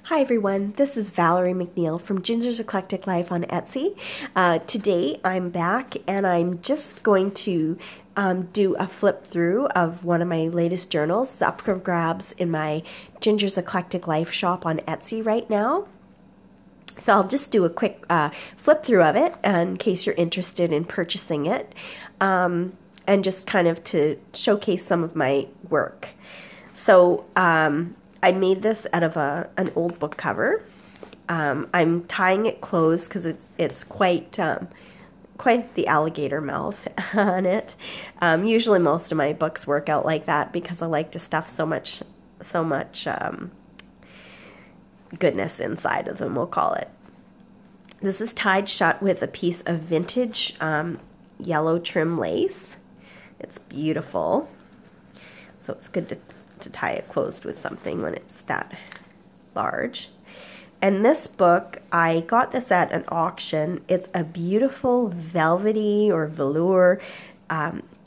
Hi everyone, this is Valerie McNeil from Ginger's Eclectic Life on Etsy. Today I'm back and I'm just going to do a flip through of one of my latest journals. It's up for grabs in my Ginger's Eclectic Life shop on Etsy right now. So I'll just do a quick flip through of it in case you're interested in purchasing it, and just kind of to showcase some of my work. So I made this out of an old book cover. I'm tying it closed because it's quite the alligator mouth on it. Usually most of my books work out like that because I like to stuff so much goodness inside of them, we'll call it. This is tied shut with a piece of vintage yellow trim lace. It's beautiful. So it's good to tie it closed with something when it's that large. And this book, I got this at an auction. It's a beautiful velvety or velour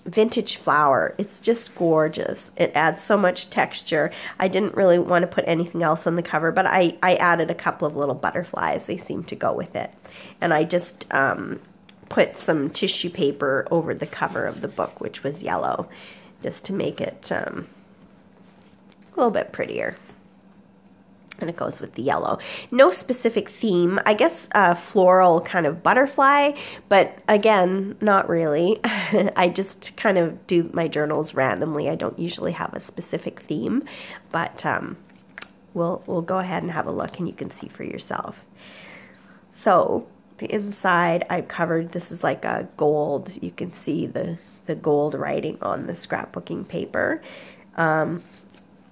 vintage flower. It's just gorgeous. It adds so much texture. I didn't really want to put anything else on the cover, but I added a couple of little butterflies. They seem to go with it. And I just put some tissue paper over the cover of the book, which was yellow, just to make it a little bit prettier. And it goes with the yellow. No specific theme. I guess floral kind of butterfly, but again, not really. I just kind of do my journals randomly. I don't usually have a specific theme, but we'll go ahead and have a look and you can see for yourself. So the inside I've covered, this is like a gold. You can see the gold writing on the scrapbooking paper.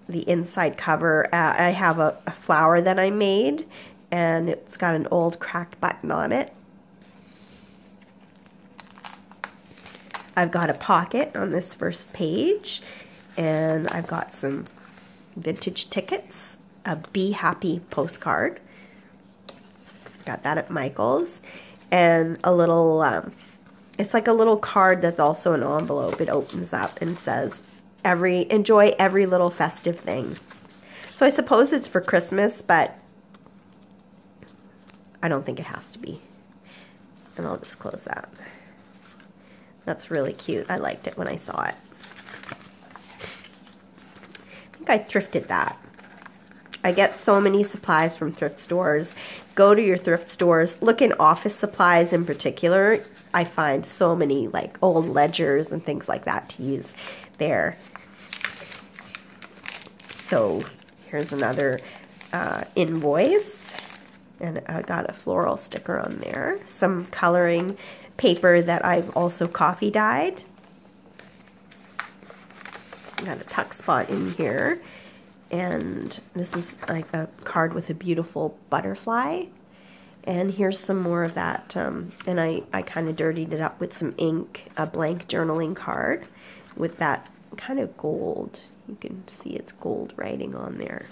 The inside cover, I have a flower that I made, and it's got an old cracked button on it. I've got a pocket on this first page, and I've got some vintage tickets, a Be Happy postcard. Got that at Michael's, and a little, it's like a little card that's also an envelope. It opens up and says, enjoy every little festive thing. So I suppose it's for Christmas, but I don't think it has to be. And I'll just close that. That's really cute. I liked it when I saw it. I think I thrifted that. I get so many supplies from thrift stores. Go to your thrift stores. Look in office supplies in particular. I find so many like old ledgers and things like that to use there. So here's another invoice, and I got a floral sticker on there. Some coloring paper that I've also coffee dyed. Got a tuck spot in here, and this is like a card with a beautiful butterfly. And here's some more of that, and I kind of dirtied it up with some ink, a blank journaling card with that kind of gold. You can see it's gold writing on there.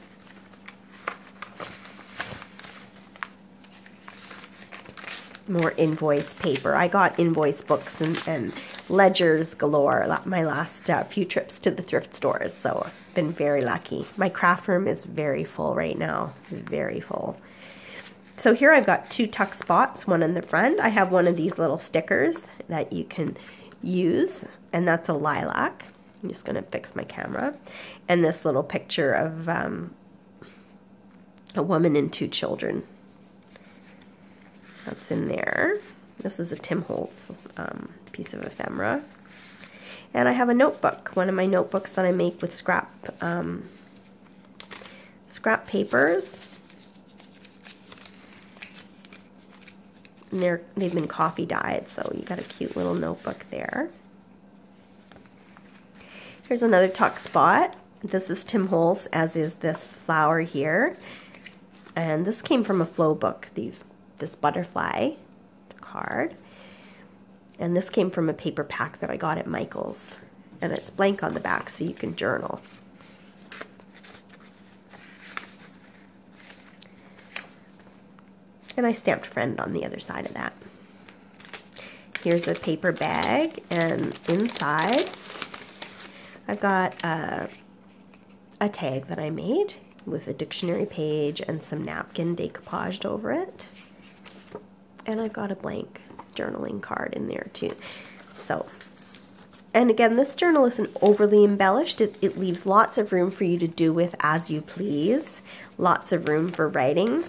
More invoice paper. I got invoice books and ledgers galore my last few trips to the thrift stores, so I've been very lucky. My craft room is very full right now, very full. So here I've got two tuck spots, one in the front. I have one of these little stickers that you can use, and that's a lilac. I'm just going to fix my camera. And this little picture of a woman and two children. That's in there. This is a Tim Holtz piece of ephemera. And I have a notebook, one of my notebooks that I make with scrap papers. And they've been coffee dyed, so you got a cute little notebook there. Here's another tuck spot. This is Tim Holtz, as is this flower here. And this came from a flow book, this butterfly card. And this came from a paper pack that I got at Michael's. And it's blank on the back, so you can journal. And I stamped friend on the other side of that. Here's a paper bag, and inside I've got a tag that I made, with a dictionary page and some napkin decoupaged over it. And I've got a blank journaling card in there too. So, and again, this journal isn't overly embellished. It leaves lots of room for you to do with as you please. Lots of room for writing.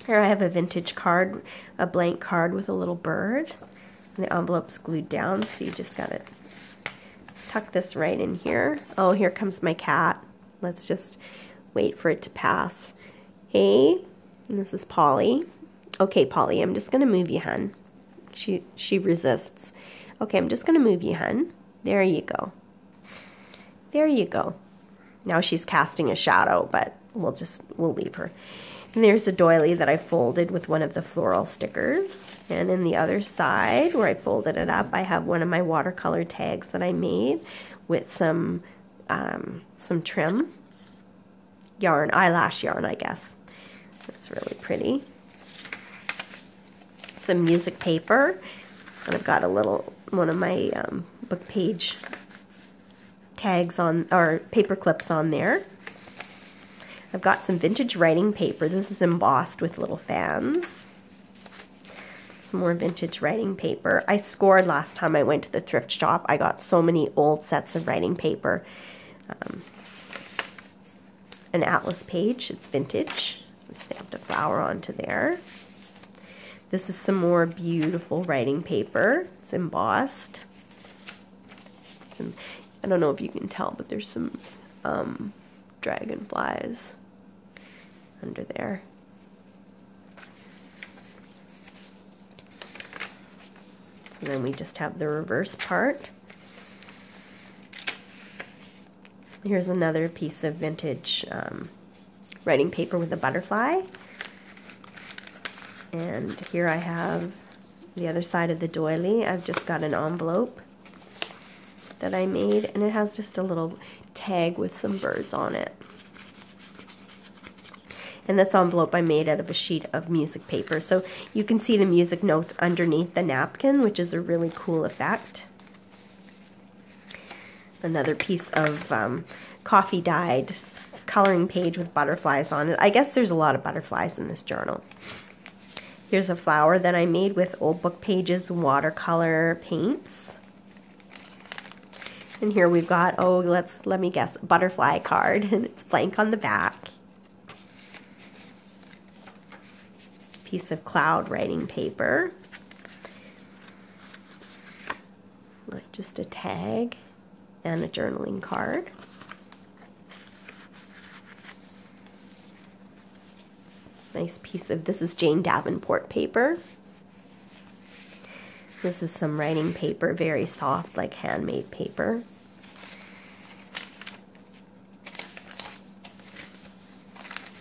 Here I have a vintage card, a blank card with a little bird. And the envelope's glued down, so you just gotta tuck this right in here. Oh, here comes my cat. Let's just wait for it to pass. Hey, and this is Polly. Okay, Polly, I'm just gonna move you, hun. She resists. Okay, I'm just gonna move you, hun. There you go. There you go. Now she's casting a shadow, but we'll leave her. And there's a doily that I folded with one of the floral stickers. And in the other side, where I folded it up, I have one of my watercolor tags that I made with some trim yarn, eyelash yarn, I guess. That's really pretty. Some music paper, and I've got a little one of my book page tags on, or paper clips on there. I've got some vintage writing paper. This is embossed with little fans. Some more vintage writing paper. I scored last time I went to the thrift shop. I got so many old sets of writing paper. An atlas page, it's vintage. I stamped a flower onto there. This is some more beautiful writing paper. It's embossed. I don't know if you can tell, but there's some dragonflies under there. So then we just have the reverse part. Here's another piece of vintage writing paper with a butterfly. And here I have the other side of the doily. I've just got an envelope that I made, and it has just a little tag with some birds on it. And this envelope I made out of a sheet of music paper. So you can see the music notes underneath the napkin, which is a really cool effect. Another piece of coffee dyed coloring page with butterflies on it. I guess there's a lot of butterflies in this journal. Here's a flower that I made with old book pages, watercolor paints. And here we've got, oh, let me guess, butterfly card, and it's blank on the back. Piece of cloud writing paper. Just a tag and a journaling card. Nice piece of, this is Jane Davenport paper. This is some writing paper, very soft, like handmade paper.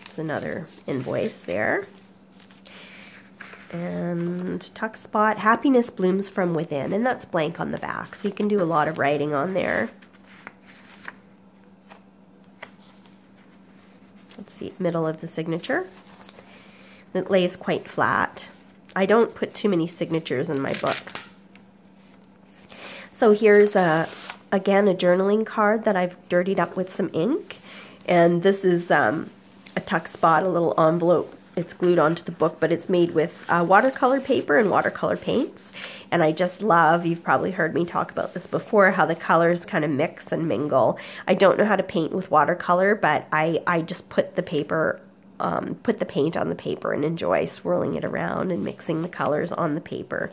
It's another invoice there. And tuck spot, happiness blooms from within, and that's blank on the back, so you can do a lot of writing on there. Let's see, middle of the signature. It lays quite flat. I don't put too many signatures in my book. So here's again a journaling card that I've dirtied up with some ink, and this is a tuck spot, a little envelope. It's glued onto the book, but it's made with watercolor paper and watercolor paints. And I just love, you've probably heard me talk about this before, how the colors kind of mix and mingle. I don't know how to paint with watercolor, but I just put the paper, put the paint on the paper and enjoy swirling it around and mixing the colors on the paper.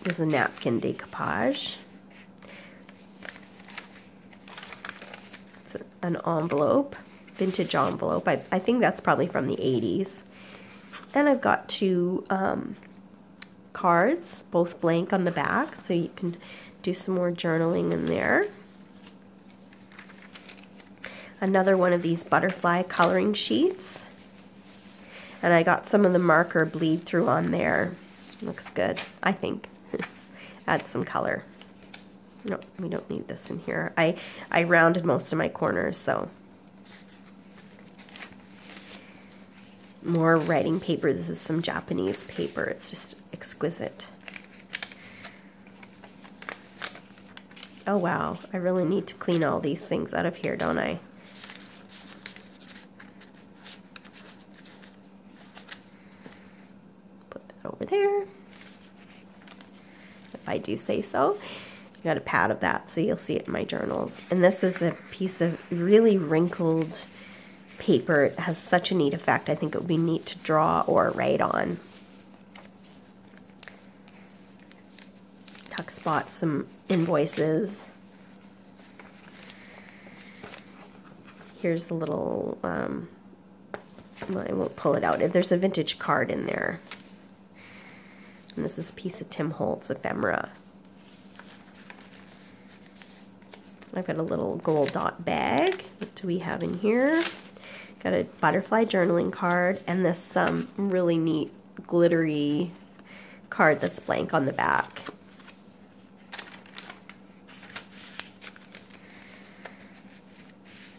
This is a napkin decoupage. It's an envelope. Vintage envelope. I think that's probably from the 80s. And I've got two cards, both blank on the back, so you can do some more journaling in there. Another one of these butterfly coloring sheets. And I got some of the marker bleed through on there. Looks good, I think. Add some color. No, we don't need this in here. I rounded most of my corners, so. More writing paper. This is some Japanese paper. It's just exquisite. Oh wow, I really need to clean all these things out of here, don't I? Put that over there, if I do say so. I got a pad of that so you'll see it in my journals. And this is a piece of really wrinkled paper. It has such a neat effect. I think it would be neat to draw or write on. Tuck spot some invoices. Here's a little, well, I won't pull it out. There's a vintage card in there. And this is a piece of Tim Holtz ephemera. I've got a little gold dot bag. What do we have in here? Got a butterfly journaling card and this really neat glittery card that's blank on the back.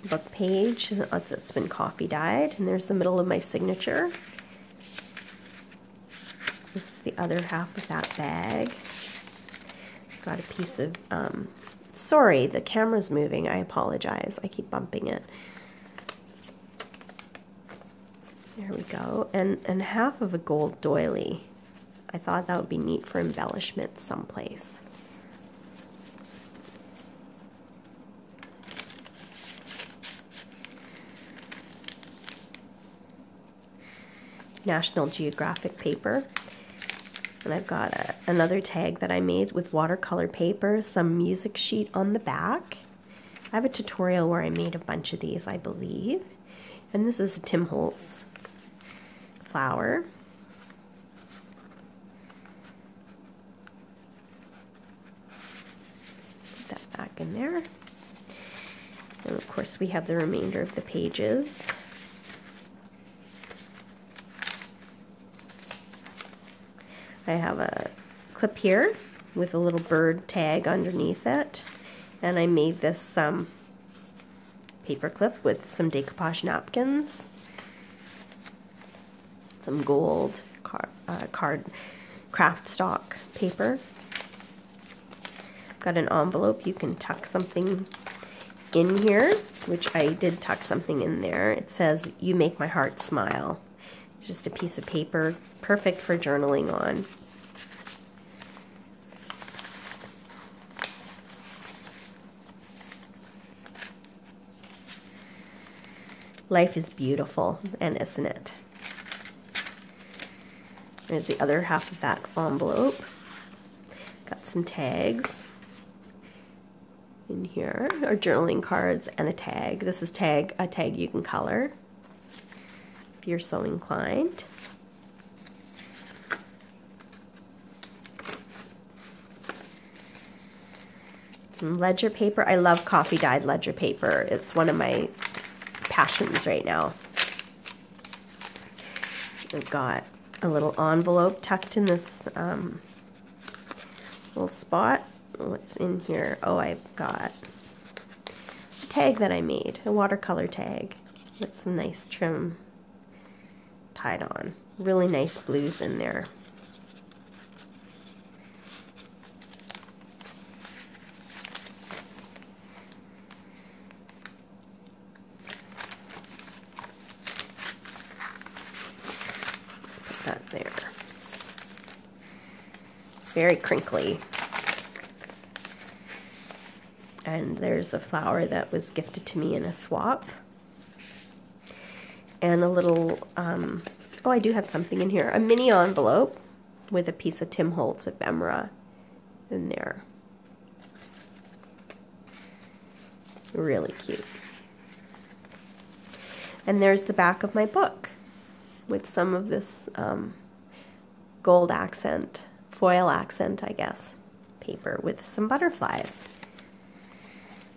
Book page that's been coffee dyed, and there's the middle of my signature. This is the other half of that bag. Got a piece of, sorry, the camera's moving. I apologize. I keep bumping it. There we go. And half of a gold doily. I thought that would be neat for embellishment someplace. National Geographic paper. And I've got another tag that I made with watercolor paper, some music sheet on the back. I have a tutorial where I made a bunch of these, I believe. And this is a Tim Holtz flower. Put that back in there. And of course we have the remainder of the pages. I have a clip here with a little bird tag underneath it, and I made this paper clip with some decoupage napkins, some gold card craft stock paper. Got an envelope. You can tuck something in here, which I did tuck something in there. It says, "You make my heart smile." It's just a piece of paper, perfect for journaling on. Life is beautiful, and isn't it? There's the other half of that envelope. Got some tags in here, or journaling cards and a tag. This is a tag you can color if you're so inclined. Some ledger paper. I love coffee dyed ledger paper. It's one of my passions right now. I've got a little envelope tucked in this little spot. What's in here? Oh, I've got a tag that I made, a watercolor tag with some nice trim tied on. Really nice blues in there. There. Very crinkly. And there's a flower that was gifted to me in a swap. And a little, oh, I do have something in here. A mini envelope with a piece of Tim Holtz ephemera in there. Really cute. And there's the back of my book with some of this gold accent, foil accent, I guess, paper with some butterflies.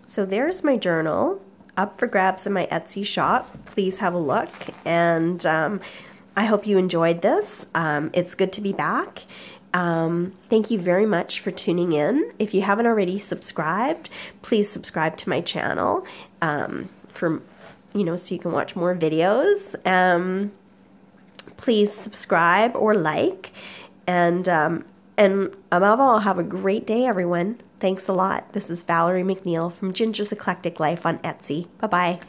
So there's my journal up for grabs in my Etsy shop. Please have a look, and I hope you enjoyed this. It's good to be back. Thank you very much for tuning in. If you haven't already subscribed, please subscribe to my channel so you can watch more videos. Please subscribe or like, and And above all, have a great day, everyone. Thanks a lot. This is Valerie McNeil from Ginger's Eclectic Life on Etsy. Bye-bye.